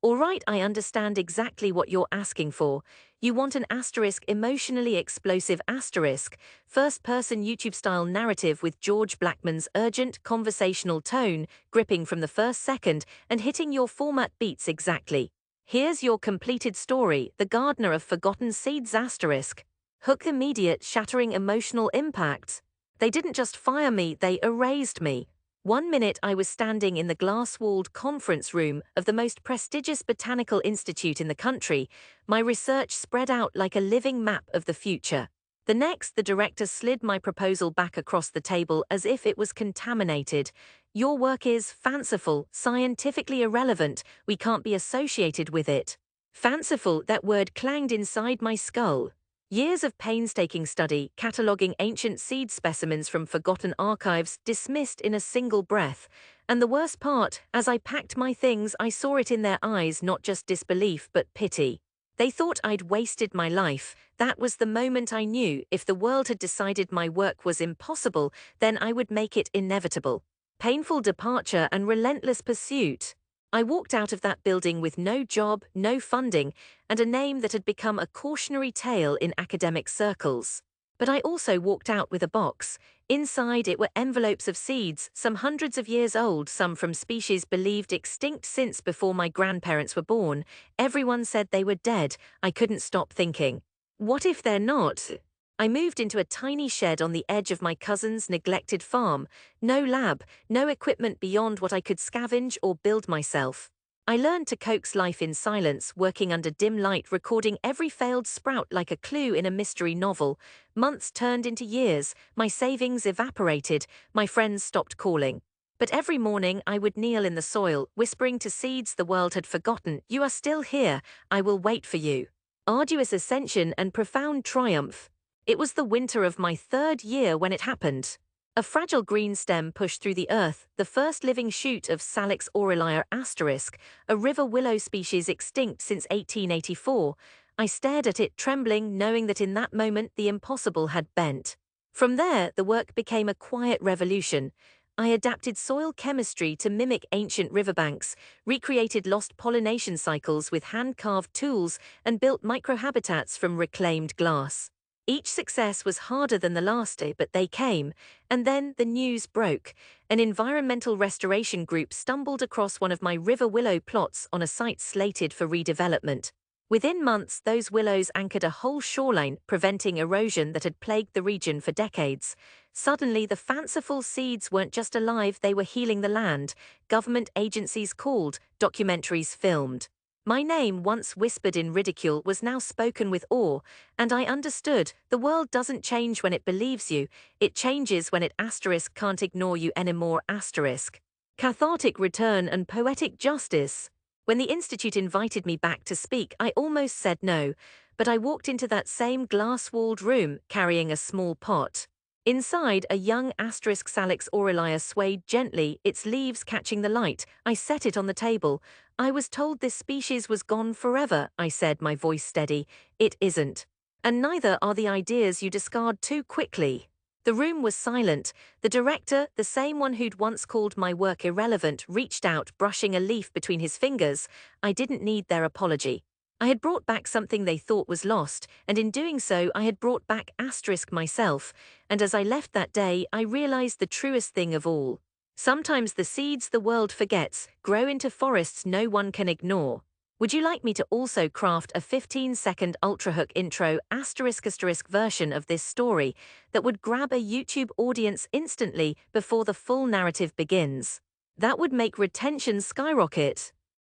Alright, I understand exactly what you're asking for. You want an asterisk emotionally explosive asterisk, first-person YouTube-style narrative with George Blackman's urgent, conversational tone, gripping from the first second and hitting your format beats exactly. Here's your completed story, The Gardener of Forgotten Seeds asterisk. Hook immediate, shattering emotional impacts. They didn't just fire me, they erased me. One minute I was standing in the glass-walled conference room of the most prestigious botanical institute in the country, my research spread out like a living map of the future. The next, the director slid my proposal back across the table as if it was contaminated. Your work is fanciful, scientifically irrelevant, we can't be associated with it. Fanciful, that word clanged inside my skull. Years of painstaking study, cataloguing ancient seed specimens from forgotten archives, dismissed in a single breath. And the worst part, as I packed my things, I saw it in their eyes, not just disbelief but pity. They thought I'd wasted my life. That was the moment I knew if the world had decided my work was impossible, then I would make it inevitable. Painful departure and relentless pursuit. I walked out of that building with no job, no funding, and a name that had become a cautionary tale in academic circles. But I also walked out with a box. Inside it were envelopes of seeds, some hundreds of years old, some from species believed extinct since before my grandparents were born. Everyone said they were dead. I couldn't stop thinking, what if they're not? I moved into a tiny shed on the edge of my cousin's neglected farm. No lab, no equipment beyond what I could scavenge or build myself. I learned to coax life in silence, working under dim light, recording every failed sprout like a clue in a mystery novel. Months turned into years, my savings evaporated, my friends stopped calling. But every morning I would kneel in the soil, whispering to seeds the world had forgotten, "You are still here, I will wait for you." Arduous ascension and profound triumph. It was the winter of my third year when it happened. A fragile green stem pushed through the earth, the first living shoot of Salix aurelia asterisk, a river willow species extinct since 1884. I stared at it trembling, knowing that in that moment the impossible had bent. From there, the work became a quiet revolution. I adapted soil chemistry to mimic ancient riverbanks, recreated lost pollination cycles with hand-carved tools, and built microhabitats from reclaimed glass. Each success was harder than the last, but they came, and then the news broke. An environmental restoration group stumbled across one of my river willow plots on a site slated for redevelopment. Within months, those willows anchored a whole shoreline, preventing erosion that had plagued the region for decades. Suddenly, the fanciful seeds weren't just alive, they were healing the land. Government agencies called, documentaries filmed. My name, once whispered in ridicule, was now spoken with awe, and I understood, the world doesn't change when it believes you, it changes when it asterisk can't ignore you anymore asterisk. Cathartic return and poetic justice. When the Institute invited me back to speak, I almost said no, but I walked into that same glass-walled room, carrying a small pot. Inside, a young asterisk Salix aurelia swayed gently, its leaves catching the light. I set it on the table. I was told this species was gone forever, I said, my voice steady. It isn't. And neither are the ideas you discard too quickly. The room was silent. The director, the same one who'd once called my work irrelevant, reached out, brushing a leaf between his fingers. I didn't need their apology. I had brought back something they thought was lost, and in doing so I had brought back asterisk myself, and as I left that day I realized the truest thing of all. Sometimes the seeds the world forgets grow into forests no one can ignore. Would you like me to also craft a 15-second ultra-hook intro asterisk version of this story that would grab a YouTube audience instantly before the full narrative begins? That would make retention skyrocket.